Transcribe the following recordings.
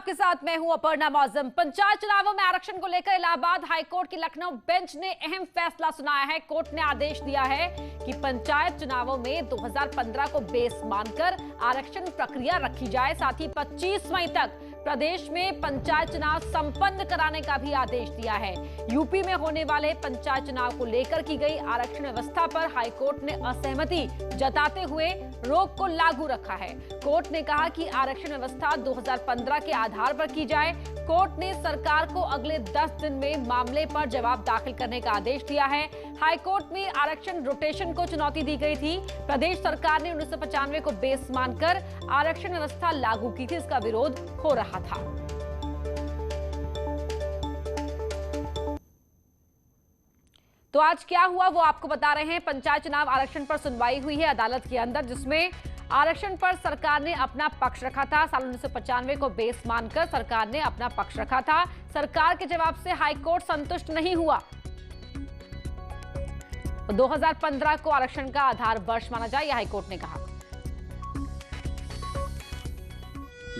आपके साथ मैं हूं अपर्णा मौजम। पंचायत चुनावों में आरक्षण को लेकर इलाहाबाद हाईकोर्ट की लखनऊ बेंच ने अहम फैसला सुनाया है। कोर्ट ने आदेश दिया है कि पंचायत चुनावों में 2015 को बेस मानकर आरक्षण प्रक्रिया रखी जाए। साथ ही 25 मई तक प्रदेश में पंचायत चुनाव संपन्न कराने का भी आदेश दिया है। यूपी में होने वाले पंचायत चुनाव को लेकर की गई आरक्षण व्यवस्था पर हाईकोर्ट ने असहमति जताते हुए रोक को लागू रखा है। कोर्ट ने कहा कि आरक्षण व्यवस्था 2015 के आधार पर की जाए। कोर्ट ने सरकार को अगले 10 दिन में मामले पर जवाब दाखिल करने का आदेश दिया है। हाईकोर्ट में आरक्षण रोटेशन को चुनौती दी गई थी। प्रदेश सरकार ने 1995 को बेस मानकर आरक्षण व्यवस्था लागू की थी। इसका विरोध हो रहा था। तो आज क्या हुआ वो आपको बता रहे हैं। पंचायत चुनाव आरक्षण पर सुनवाई हुई है अदालत के अंदर, जिसमें आरक्षण पर सरकार ने अपना पक्ष रखा था। साल 1995 को बेस मानकर सरकार ने अपना पक्ष रखा था। सरकार के जवाब से हाईकोर्ट संतुष्ट नहीं हुआ। 2015 को आरक्षण का आधार वर्ष माना जाए, यह हाईकोर्ट ने कहा।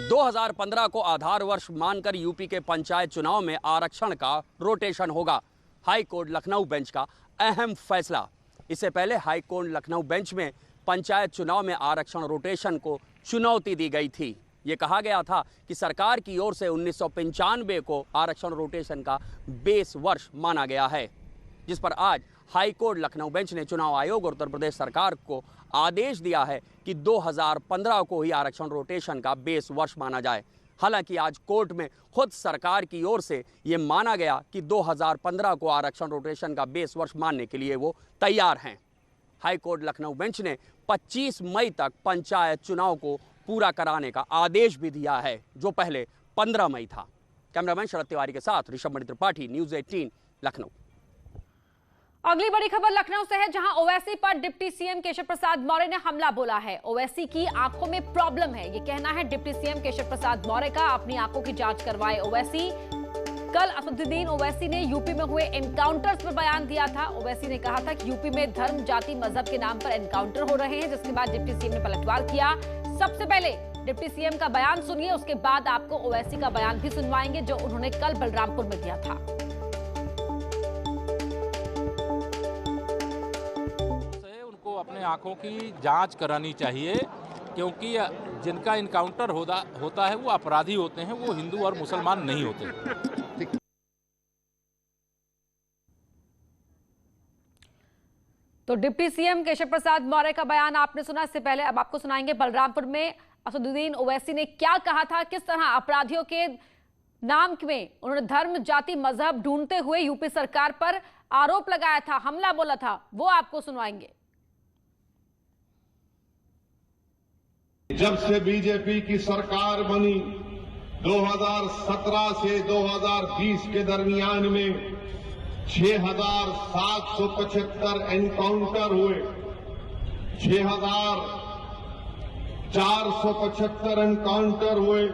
2015 को आधार वर्ष मानकर यूपी के पंचायत चुनाव में आरक्षण का रोटेशन होगा। हाईकोर्ट लखनऊ बेंच का अहम फैसला। इससे पहले हाईकोर्ट लखनऊ बेंच में पंचायत चुनाव में आरक्षण रोटेशन को चुनौती दी गई थी। ये कहा गया था कि सरकार की ओर से 1995 को आरक्षण रोटेशन का बेस वर्ष माना गया है, जिस पर आज हाईकोर्ट लखनऊ बेंच ने चुनाव आयोग और उत्तर प्रदेश सरकार को आदेश दिया है कि 2015 को ही आरक्षण रोटेशन का बेस वर्ष माना जाए। हालांकि आज कोर्ट में खुद सरकार की ओर से ये माना गया कि 2015 को आरक्षण रोटेशन का बेस वर्ष मानने के लिए वो तैयार हैं। हाईकोर्ट लखनऊ बेंच ने 25 मई तक पंचायत चुनाव को पूरा कराने का आदेश भी दिया है, जो पहले 15 मई था। कैमरामैन शरद तिवारी के साथ ऋषभ मणि त्रिपाठी, न्यूज़ 18 लखनऊ। अगली बड़ी खबर लखनऊ से है, जहां ओवैसी पर डिप्टी सीएम केशव प्रसाद मौर्य ने हमला बोला है। ओवैसी की आंखों में प्रॉब्लम है, ये कहना है डिप्टी सीएम केशव प्रसाद मौर्य का। अपनी आंखों की जांच करवाए ओवैसी। कल असदुद्दीन ओवैसी ने यूपी में हुए एनकाउंटर्स पर बयान दिया था। ओवैसी ने कहा था कि यूपी में धर्म, जाति, मजहब के नाम पर एनकाउंटर हो रहे हैं, जिसके बाद डिप्टी सीएम ने पलटवार किया। सबसे पहले डिप्टी सीएम का बयान सुनिए, उसके बाद आपको ओवैसी का बयान भी सुनवाएंगे, जो उन्होंने कल बलरामपुर में दिया था। अपने आंखों की जांच करानी चाहिए, क्योंकि जिनका इनकाउंटर होता है वो अपराधी होते हैं, वो हिंदू और मुसलमान नहीं होते। तो डिप्टी सीएम केशव प्रसाद मौर्य का बयान आपने सुना। इससे पहले अब आपको सुनाएंगे बलरामपुर में असदुद्दीन ओवैसी ने क्या कहा था, किस तरह अपराधियों के नाम में उन्होंने धर्म, जाति, मजहब ढूंढते हुए यूपी सरकार पर आरोप लगाया था, हमला बोला था, वो आपको सुनवाएंगे। जब से बीजेपी की सरकार बनी 2017 से 2020 के दरमियान में 6,775 एनकाउंटर हुए, 6,475 एनकाउंटर हुए,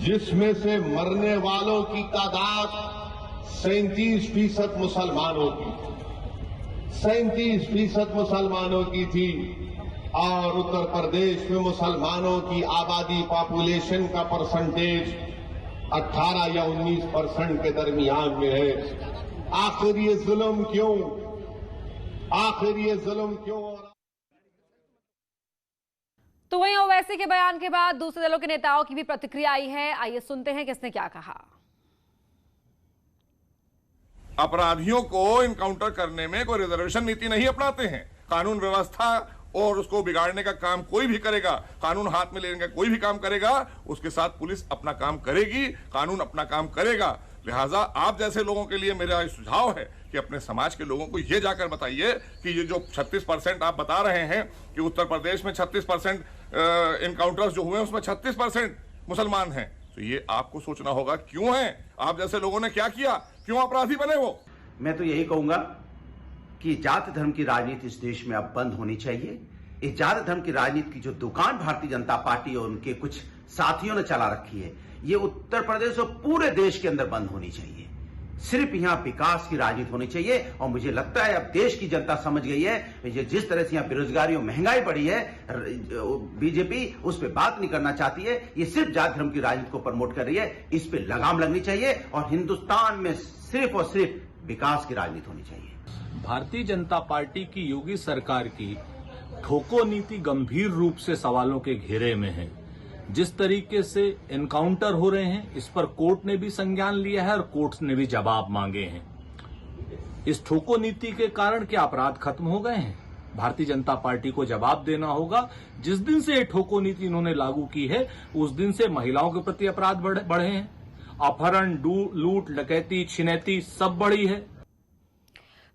जिसमें से मरने वालों की तादाद 37% मुसलमानों की 37% मुसलमानों की थी। और उत्तर प्रदेश में मुसलमानों की आबादी, पॉपुलेशन का परसेंटेज 18 या 19% के दरमियान में है। आखिर ये जुल्म क्यों? आखिर ये जुल्म क्यों? तो वहीं ओवैसी के बयान के बाद दूसरे दलों के नेताओं की भी प्रतिक्रिया आई है। आइए सुनते हैं किसने क्या कहा। अपराधियों को इनकाउंटर करने में कोई रिजर्वेशन नीति नहीं अपनाते हैं। कानून व्यवस्था और उसको बिगाड़ने का काम कोई भी करेगा, कानून हाथ में लेने का कोई भी काम करेगा, उसके साथ पुलिस अपना काम करेगी, कानून अपना काम करेगा। लिहाजा आप जैसे लोगों के लिए मेरा सुझाव है कि अपने समाज के लोगों को ये जाकर बताइए कि ये जो 36% आप बता रहे हैं कि उत्तर प्रदेश में 36% इनकाउंटर्स जो हुए हैं उसमें 36% मुसलमान हैं, तो ये आपको सोचना होगा क्यों है, आप जैसे लोगों ने क्या किया, क्यों अपराधी बने वो। मैं तो यही कहूंगा कि जाति धर्म की राजनीति इस देश में अब बंद होनी चाहिए। इस जाति धर्म की राजनीति की जो दुकान भारतीय जनता पार्टी और उनके कुछ साथियों ने चला रखी है, ये उत्तर प्रदेश और पूरे देश के अंदर बंद होनी चाहिए। सिर्फ यहाँ विकास की राजनीति होनी चाहिए। और मुझे लगता है अब देश की जनता समझ गई है, ये जिस तरह से यहाँ बेरोजगारी और महंगाई बढ़ी है, बीजेपी उस पर बात नहीं करना चाहती है, ये सिर्फ जाति धर्म की राजनीति को प्रमोट कर रही है। इस पे लगाम लगनी चाहिए और हिंदुस्तान में सिर्फ और सिर्फ विकास की राजनीति होनी चाहिए। भारतीय जनता पार्टी की योगी सरकार की ठोको नीति गंभीर रूप से सवालों के घेरे में है। जिस तरीके से एनकाउंटर हो रहे हैं, इस पर कोर्ट ने भी संज्ञान लिया है और कोर्ट ने भी जवाब मांगे हैं। इस ठोको नीति के कारण क्या अपराध खत्म हो गए हैं? भारतीय जनता पार्टी को जवाब देना होगा। जिस दिन से ये ठोको नीति इन्होंने लागू की है, उस दिन से महिलाओं के प्रति अपराध बढ़े हैं। अपहरण, लूट, डकैती, छिनैती सब बढ़ी है।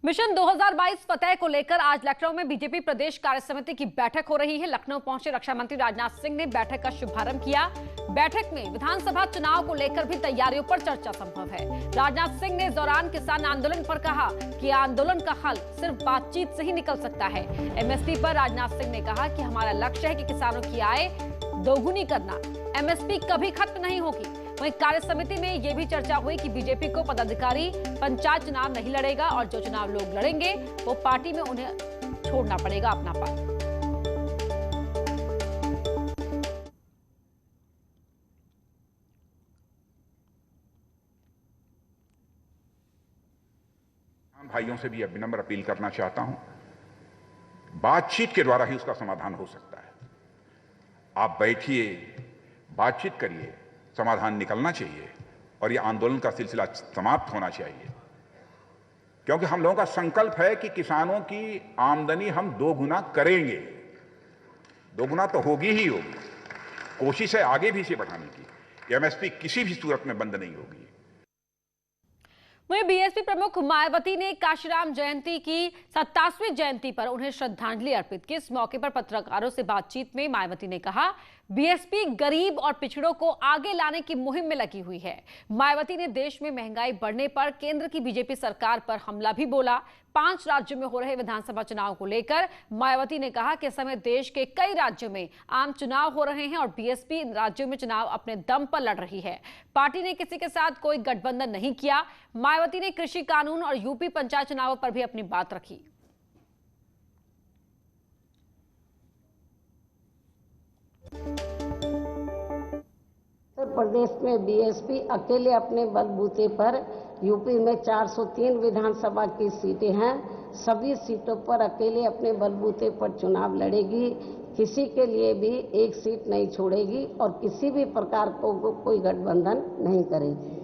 मिशन 2022 फतेह को लेकर आज लखनऊ में बीजेपी प्रदेश कार्य समिति की बैठक हो रही है। लखनऊ पहुंचे रक्षा मंत्री राजनाथ सिंह ने बैठक का शुभारंभ किया। बैठक में विधानसभा चुनाव को लेकर भी तैयारियों पर चर्चा संभव है। राजनाथ सिंह ने इस दौरान किसान आंदोलन पर कहा कि आंदोलन का हल सिर्फ बातचीत से ही निकल सकता है। एमएसपी पर राजनाथ सिंह ने कहा कि हमारा लक्ष्य है कि किसानों की आय दोगुनी करना। एमएसपी कभी खत्म नहीं होगी। वहीं कार्य समिति में यह भी चर्चा हुई कि बीजेपी को पदाधिकारी पंचायत चुनाव नहीं लड़ेगा और जो चुनाव लोग लड़ेंगे वो पार्टी में उन्हें छोड़ना पड़ेगा अपना पद। भाइयों से भी विनम्र अपील करना चाहता हूं, बातचीत के द्वारा ही उसका समाधान हो सकता है। आप बैठिए, बातचीत करिए, समाधान निकलना चाहिए और यह आंदोलन का सिलसिला समाप्त होना चाहिए। क्योंकि हम लोगों का संकल्प है कि किसानों की आमदनी हम दोगुना करेंगे। दोगुना तो होगी ही होगी, कोशिश है आगे भी इसे बढ़ाने की। एमएसपी किसी भी सूरत में बंद नहीं होगी। वहीं बीएसपी प्रमुख मायावती ने काशीराम जयंती की 27वीं जयंती पर उन्हें श्रद्धांजलि अर्पित की। इस मौके पर पत्रकारों से बातचीत में मायावती ने कहा, बीएसपी गरीब और पिछड़ों को आगे लाने की मुहिम में लगी हुई है। मायावती ने देश में महंगाई बढ़ने पर केंद्र की बीजेपी सरकार पर हमला भी बोला। 5 राज्यों में हो रहे विधानसभा चुनाव को लेकर मायावती ने कहा कि इस समय देश के कई राज्यों में आम चुनाव हो रहे हैं और बीएसपी इन राज्यों में चुनाव अपने दम पर लड़ रही है। पार्टी ने किसी के साथ कोई गठबंधन नहीं किया। मायावती ने कृषि कानून और यूपी पंचायत चुनावों पर भी अपनी बात रखी। उत्तर प्रदेश में बीएसपी अकेले अपने बलबूते पर यूपी में 403 विधानसभा की सीटें हैं। सभी सीटों पर अकेले अपने बलबूते पर चुनाव लड़ेगी। किसी के लिए भी एक सीट नहीं छोड़ेगी और किसी भी प्रकार को कोई गठबंधन नहीं करेगी।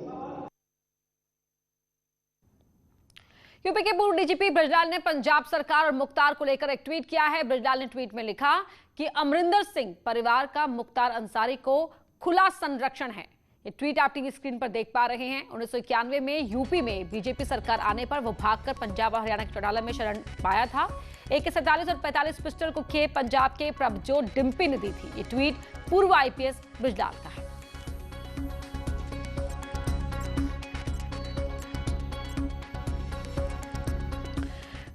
यूपी के पूर्व डीजीपी ब्रजलाल ने पंजाब सरकार और मुख्तार को लेकर एक ट्वीट किया है। ब्रजलाल ने ट्वीट में लिखा कि अमरिंदर सिंह परिवार का मुख्तार अंसारी को खुला संरक्षण है। ये ट्वीट आप टीवी स्क्रीन पर देख पा रहे हैं। 1991 में यूपी में बीजेपी सरकार आने पर वो भागकर पंजाब और हरियाणा के चौटाला में शरण पाया था। AK-47 और 45 पिस्टल को खेप पंजाब के प्रभजोत डिम्पी ने दी थी। ये ट्वीट पूर्व IPS ब्रजलाल का है।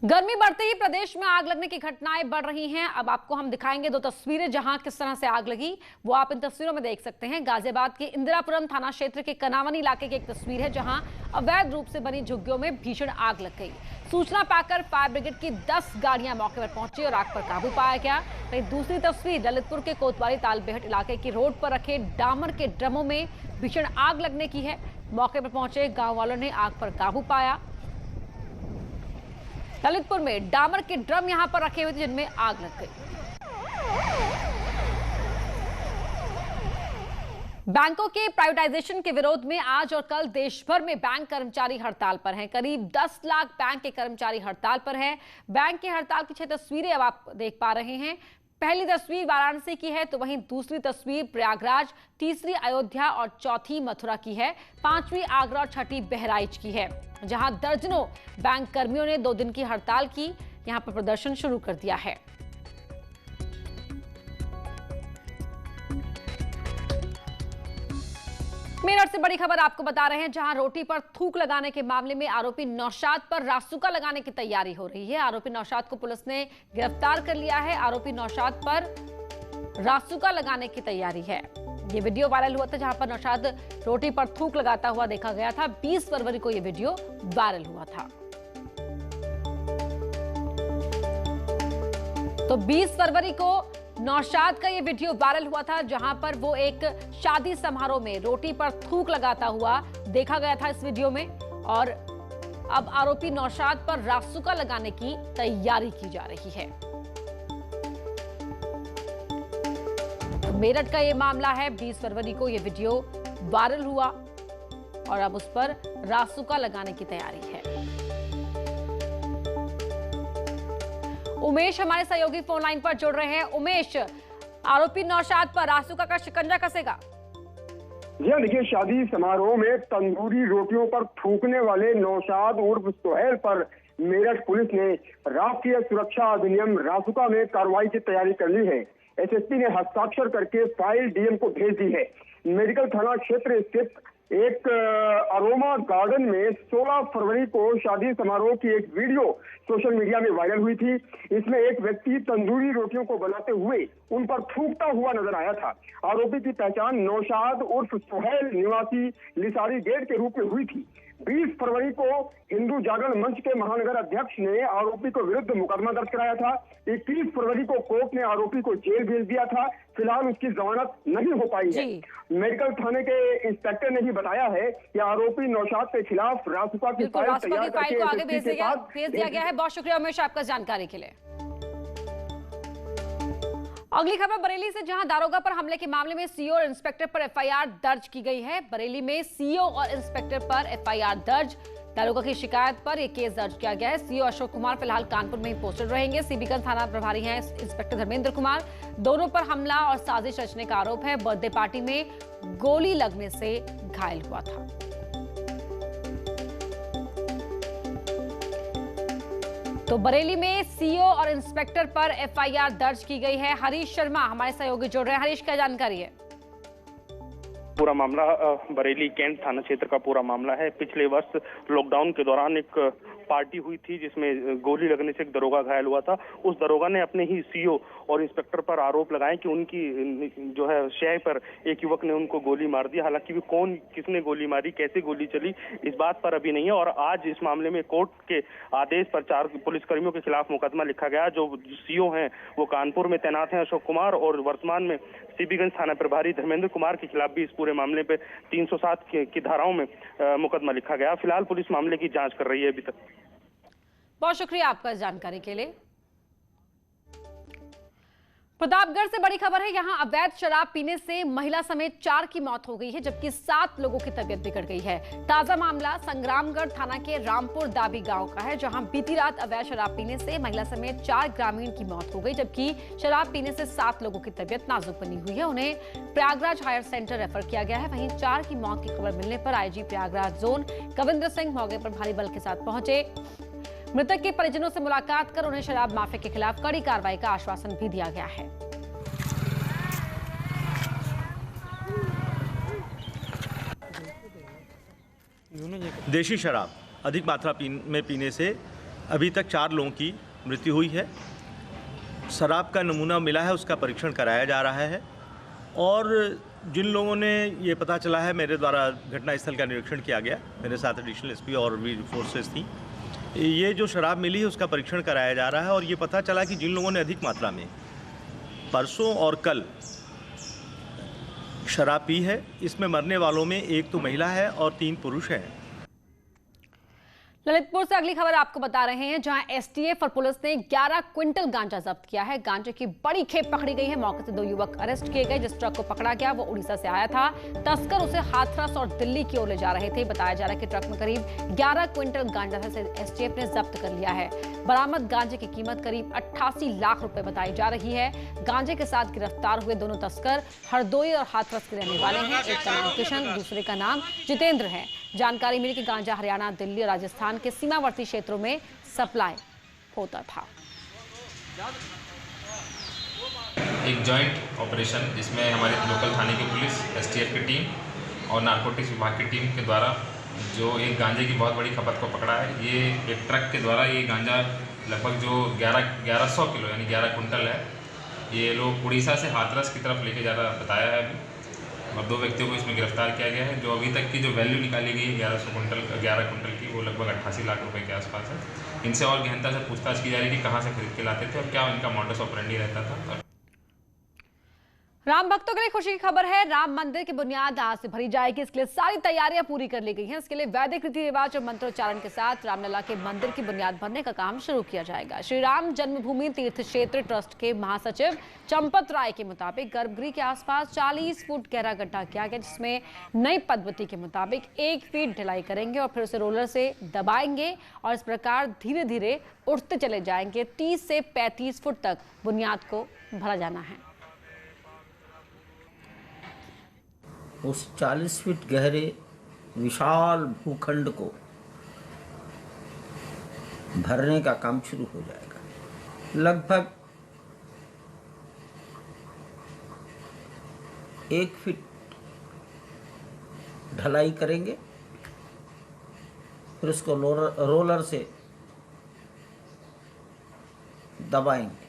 गर्मी बढ़ते ही प्रदेश में आग लगने की घटनाएं बढ़ रही हैं। अब आपको हम दिखाएंगे 2 तस्वीरें जहां किस तरह से आग लगी, वो आप इन तस्वीरों में देख सकते हैं। गाजियाबाद के इंदिरापुरम थाना क्षेत्र के कनावनी इलाके की एक तस्वीर है जहां अवैध रूप से बनी झुग्गियों में भीषण आग लग गई। सूचना पाकर फायर ब्रिगेड की 10 गाड़ियां मौके पर पहुंची और आग पर काबू पाया गया। वहीं दूसरी तस्वीर ललितपुर के कोतवाली तालबेहट इलाके की रोड पर रखे डामर के ड्रमों में भीषण आग लगने की है। मौके पर पहुंचे गाँव वालों ने आग पर काबू पाया। ललितपुर में डामर के ड्रम यहां पर रखे हुए थे जिनमें आग लग गई। बैंकों के प्राइवेटाइजेशन के विरोध में आज और कल देश भर में बैंक कर्मचारी हड़ताल पर हैं। करीब 10 लाख बैंक के कर्मचारी हड़ताल पर हैं। बैंक की हड़ताल की 6 तस्वीरें अब आप देख पा रहे हैं। पहली तस्वीर वाराणसी की है तो वहीं दूसरी तस्वीर प्रयागराज, तीसरी अयोध्या और चौथी मथुरा की है। 5वीं आगरा और 6ठी बहराइच की है, जहां दर्जनों बैंक कर्मियों ने 2 दिन की हड़ताल की यहां पर प्रदर्शन शुरू कर दिया है। मेरठ से बड़ी खबर आपको बता रहे हैं, जहां रोटी पर थूक लगाने के मामले में आरोपी नौशाद पर रासुका लगाने की तैयारी हो रही है। आरोपी नौशाद को पुलिस ने गिरफ्तार कर लिया है। आरोपी नौशाद पर रासुका लगाने की तैयारी है। ये वीडियो वायरल हुआ था जहां पर नौशाद रोटी पर थूक लगाता हुआ देखा गया था। 20 फरवरी को ये वीडियो वायरल हुआ था। तो 20 फरवरी को नौशाद का ये वीडियो वायरल हुआ था जहां पर वो एक शादी समारोह में रोटी पर थूक लगाता हुआ देखा गया था इस वीडियो में। और अब आरोपी नौशाद पर रासुका लगाने की तैयारी की जा रही है। मेरठ का ये मामला है। 20 फरवरी को ये वीडियो वायरल हुआ और अब उस पर रासुका लगाने की तैयारी है। उमेश हमारे सहयोगी फोन लाइन पर जुड़ रहे हैं। उमेश, आरोपी नौशाद पर रासुका का शिकंजा कसेगा? जी हाँ, देखिए, शादी समारोह में तंदूरी रोटियों पर थूकने वाले नौशाद उर्फ सुहेल पर मेरठ पुलिस ने राष्ट्रीय सुरक्षा अधिनियम रासुका में कार्रवाई की तैयारी कर ली है। एसएसपी ने हस्ताक्षर करके फाइल डीएम को भेज दी है। मेडिकल थाना क्षेत्र स्थित एक अरोमा गार्डन में 16 फरवरी को शादी समारोह की एक वीडियो सोशल मीडिया में वायरल हुई थी। इसमें एक व्यक्ति तंदूरी रोटियों को बनाते हुए उन पर थूकता हुआ नजर आया था। आरोपी की पहचान नौशाद उर्फ सुहेल निवासी लिसारी गेट के रूप में हुई थी। 20 फरवरी को हिंदू जागरण मंच के महानगर अध्यक्ष ने आरोपी को विरुद्ध मुकदमा दर्ज कराया था। 21 फरवरी को कोर्ट ने आरोपी को जेल भेज दिया था। फिलहाल उसकी जमानत नहीं हो पाई है। मेडिकल थाने के इंस्पेक्टर ने भी बताया है कि आरोपी नौशाद के खिलाफ रासुका की फाइल तैयार करके आगे भेज दिया गया है। बहुत शुक्रिया उमेश आपका जानकारी के लिए। अगली खबर बरेली से, जहां दारोगा पर हमले के मामले में सीओ और इंस्पेक्टर पर एफआईआर दर्ज की गई है। बरेली में सीओ और इंस्पेक्टर पर एफआईआर दर्ज। दारोगा की शिकायत पर यह केस दर्ज किया गया है। सीओ अशोक कुमार फिलहाल कानपुर में ही पोस्टेड रहेंगे। सीबीगंज थाना प्रभारी हैं इंस्पेक्टर धर्मेंद्र कुमार। दोनों पर हमला और साजिश रचने का आरोप है। बर्थडे पार्टी में गोली लगने से घायल हुआ था। तो बरेली में सीओ और इंस्पेक्टर पर एफआईआर दर्ज की गई है। हरीश शर्मा हमारे सहयोगी जुड़ रहे हैं। हरीश, क्या जानकारी है? पूरा मामला बरेली कैंट थाना क्षेत्र का पूरा मामला है। पिछले वर्ष लॉकडाउन के दौरान एक पार्टी हुई थी जिसमें गोली लगने से एक दरोगा घायल हुआ था। उस दरोगा ने अपने ही सीओ और इंस्पेक्टर पर आरोप लगाए कि उनकी जो है शय पर एक युवक ने उनको गोली मार दी। हालांकि भी कौन किसने गोली मारी, कैसे गोली चली, इस बात पर अभी नहीं है। और आज इस मामले में कोर्ट के आदेश पर 4 पुलिसकर्मियों के खिलाफ मुकदमा लिखा गया। जो सीओ हैं वो कानपुर में तैनात हैं अशोक कुमार, और वर्तमान में सीबीगंज थाना प्रभारी धर्मेंद्र कुमार के खिलाफ भी इस पूरे मामले पे 307 की धाराओं में मुकदमा लिखा गया। फिलहाल पुलिस मामले की जांच कर रही है अभी तक। बहुत शुक्रिया आपका इस जानकारी के लिए। प्रतापगढ़ से बड़ी खबर है। यहां अवैध शराब पीने से महिला समेत 4 की मौत हो गई है, जबकि 7 लोगों की तबीयत बिगड़ गई है। ताजा मामला संग्रामगढ़ थाना के रामपुर दाबी गांव का है, जहां बीती रात अवैध शराब पीने से महिला समेत 4 ग्रामीण की मौत हो गई, जबकि शराब पीने से 7 लोगों की तबीयत नाजुक बनी हुई है। उन्हें प्रयागराज हायर सेंटर रेफर किया गया है। वहीं 4 की मौत की खबर मिलने पर आईजी प्रयागराज जोन कविंद्र सिंह मौके पर भारी बल के साथ पहुंचे। मृतक के परिजनों से मुलाकात कर उन्हें शराब माफिया के खिलाफ कड़ी कार्रवाई का आश्वासन भी दिया गया है। देशी शराब अधिक मात्रा में पीने से अभी तक 4 लोगों की मृत्यु हुई है। शराब का नमूना मिला है, उसका परीक्षण कराया जा रहा है। और जिन लोगों ने ये पता चला है, मेरे द्वारा घटनास्थल का निरीक्षण किया गया, मेरे साथ एडिशनल एसपी और भी फोर्सेस थी। ये जो शराब मिली है उसका परीक्षण कराया जा रहा है और ये पता चला कि जिन लोगों ने अधिक मात्रा में परसों और कल शराब पी है, इसमें मरने वालों में 1 तो महिला है और 3 पुरुष हैं। ललितपुर से अगली खबर आपको बता रहे हैं, जहां एसटीएफ और पुलिस ने 11 क्विंटल गांजा जब्त किया है। गांजे की बड़ी खेप पकड़ी गई है। मौके से 2 युवक अरेस्ट किए गए। जिस ट्रक को पकड़ा गया वो उड़ीसा से आया था। तस्कर उसे हाथरस और दिल्ली की ओर ले जा रहे थे। बताया जा रहा है कि ट्रक में करीब 11 क्विंटल गांजा एसटीएफ ने जब्त कर लिया है। बरामद गांजे की कीमत करीब 88 लाख रुपए बताई जा रही है। गांजे के साथ गिरफ्तार हुए दोनों तस्कर हरदोई और हाथरस के रहने वाले हैं। एक का नाम किशन, दूसरे का नाम जितेंद्र है। जानकारी मिली कि गांजा हरियाणा, दिल्ली और राजस्थान के सीमावर्ती क्षेत्रों में सप्लाई होता था। एक जॉइंट ऑपरेशन जिसमें हमारे लोकल थाने की पुलिस, एसटीएफ की टीम और नारकोटिक्स विभाग की टीम के द्वारा जो एक गांजे की बहुत बड़ी खपत को पकड़ा है। ये एक ट्रक के द्वारा ये गांजा लगभग जो 1100 किलो यानी 11 कुंटल है, ये लोग उड़ीसा से हाथरस की तरफ लेके जा रहा बताया है अभी। और 2 व्यक्तियों को इसमें गिरफ्तार किया गया है। जो अभी तक की जो वैल्यू निकाली गई है 11 कुंटल की, वो लगभग 88 लाख रुपए के आसपास है। इनसे और गहनता से पूछताछ की जा रही है कि कहाँ से खरीद के लाते थे और क्या इनका मॉडस ऑपरेंडी रहता था। राम भक्तों के लिए खुशी की खबर है, राम मंदिर की बुनियाद आज से भरी जाएगी। इसके लिए सारी तैयारियां पूरी कर ली गई हैं। इसके लिए वैदिक रीति रिवाज और मंत्रोच्चारण के साथ रामलला के मंदिर की बुनियाद भरने का काम शुरू किया जाएगा। श्री राम जन्मभूमि तीर्थ क्षेत्र ट्रस्ट के महासचिव चंपत राय के मुताबिक गर्भगृह के आसपास 40 फुट गहरा गड्ढा किया गया, जिसमें नई पद्धति के मुताबिक 1 फीट ढलाई करेंगे और फिर उसे रोलर से दबाएंगे और इस प्रकार धीरे धीरे उठते चले जाएंगे। 30 से 35 फुट तक बुनियाद को भरा जाना है। उस 40 फीट गहरे विशाल भूखंड को भरने का काम शुरू हो जाएगा। लगभग 1 फीट ढलाई करेंगे, फिर उसको रोलर से दबाएंगे।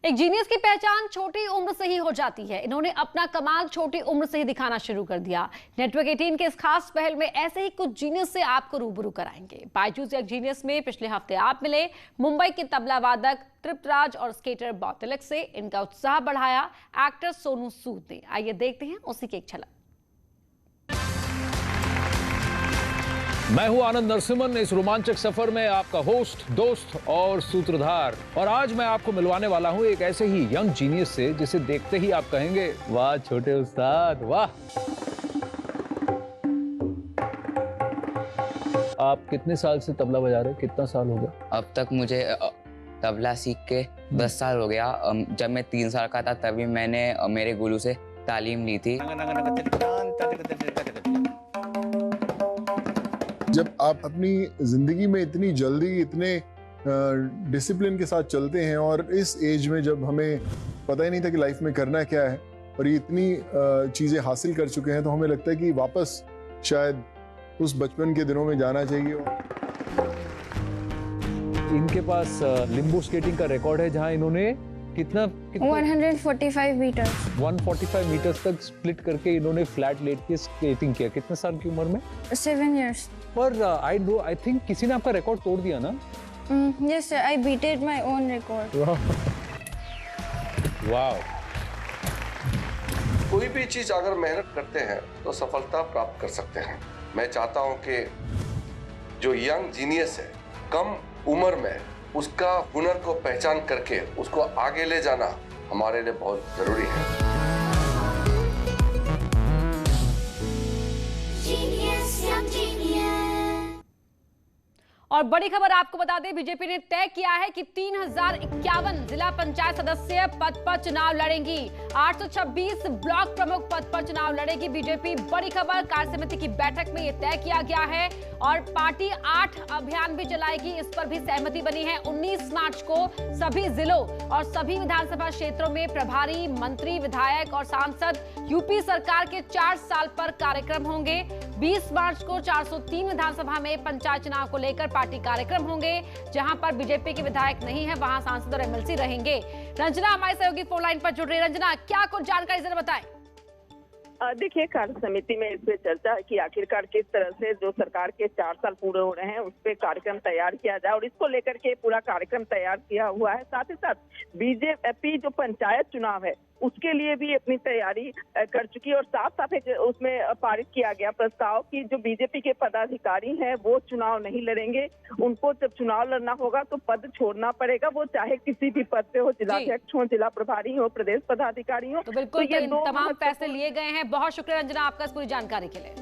एक जीनियस की पहचान छोटी उम्र से ही हो जाती है। इन्होंने अपना कमाल छोटी उम्र से ही दिखाना शुरू कर दिया। नेटवर्क 18 के इस खास पहल में ऐसे ही कुछ जीनियस से आपको रूबरू कराएंगे। बायजूस एक जीनियस में पिछले हफ्ते आप मिले मुंबई के तबला वादक तृप्तराज और स्केटर बौतिलक से। इनका उत्साह बढ़ाया एक्टर सोनू सूद ने। आइए देखते हैं उसी की एक झलक। मैं हूं आनंद नरसिम्हन। इस रोमांचक सफर में आपका होस्ट, दोस्त और सूत्रधार, और आज मैं आपको मिलवाने वाला हूं एक ऐसे ही यंग जीनियस से जिसे देखते ही आप कहेंगे वाह छोटे उस्ताद वाह। आप कितने साल से तबला बजा रहे हो? कितना साल हो गया? अब तक मुझे तबला सीख के 10 साल हो गया। जब मैं 3 साल का था तभी मैंने मेरे गुरु से तालीम ली थी। जब आप अपनी जिंदगी में इतनी जल्दी इतने डिसिप्लिन के साथ चलते हैं और इस एज में जब हमें पता ही नहीं था कि लाइफ में करना क्या है और ये इतनी चीजें हासिल कर चुके हैं, तो हमें लगता है कि वापस शायद उस बचपन के दिनों में जाना चाहिए। इनके पास लिम्बो स्केटिंग का रिकॉर्ड है जहां इन्होंने कितना 145 मीटर 145 मीटर्स तक स्प्लिट करके इन्होंने फ्लैट लेट के स्केटिंग किया। कितने साल की उम्र में? 7 years। पर आई थिंक किसी ने आपका रिकॉर्ड तोड़ दिया ना? Yes sir, I beated my own record। वाह। कोई भी चीज अगर मेहनत करते हैं तो सफलता प्राप्त कर सकते हैं। मैं चाहता हूं कि जो यंग जीनियस है, कम उम्र में उसका हुनर को पहचान करके उसको आगे ले जाना हमारे लिए बहुत जरूरी है। और बड़ी खबर आपको बता दें, बीजेपी ने तय किया है कि 3051 जिला पंचायत सदस्य पद पर चुनाव लड़ेंगी। 826 ब्लॉक प्रमुख पद पर चुनाव लड़ेगी बीजेपी। बड़ी खबर, कार्य समिति की बैठक में यह तय किया गया है और पार्टी 8 अभियान भी चलाएगी। इस पर भी सहमति बनी है। 19 मार्च को सभी जिलों और सभी विधानसभा क्षेत्रों में प्रभारी मंत्री, विधायक और सांसद यूपी सरकार के 4 साल पर कार्यक्रम होंगे। 20 मार्च को 403 विधानसभा में पंचायत चुनाव को लेकर पार्टी कार्यक्रम होंगे। जहां पर बीजेपी के विधायक नहीं है वहां सांसद और एमएलसी रहेंगे। रंजना हमारे सहयोगी फोन लाइन पर जुड़ रही है। रंजना, क्या कुछ जानकारी जरा बताएं। देखिए, कार्य समिति में इस पे चर्चा है कि आखिरकार किस तरह से जो सरकार के 4 साल पूरे हो रहे हैं उस पे कार्यक्रम तैयार किया जाए और इसको लेकर के पूरा कार्यक्रम तैयार किया हुआ है। साथ ही साथ बीजेपी जो पंचायत चुनाव है उसके लिए भी अपनी तैयारी कर चुकी है और साथ साथ उसमें पारित किया गया प्रस्ताव कि जो बीजेपी के पदाधिकारी हैं वो चुनाव नहीं लड़ेंगे। उनको जब चुनाव लड़ना होगा तो पद छोड़ना पड़ेगा, वो चाहे किसी भी पद पे हो, जिलाध्यक्ष हो, जिला प्रभारी हो, प्रदेश पदाधिकारी हो। तो बिल्कुल तो ये तमाम फैसले लिए गए हैं। बहुत शुक्रिया रंजना आपका इस पूरी जानकारी के लिए।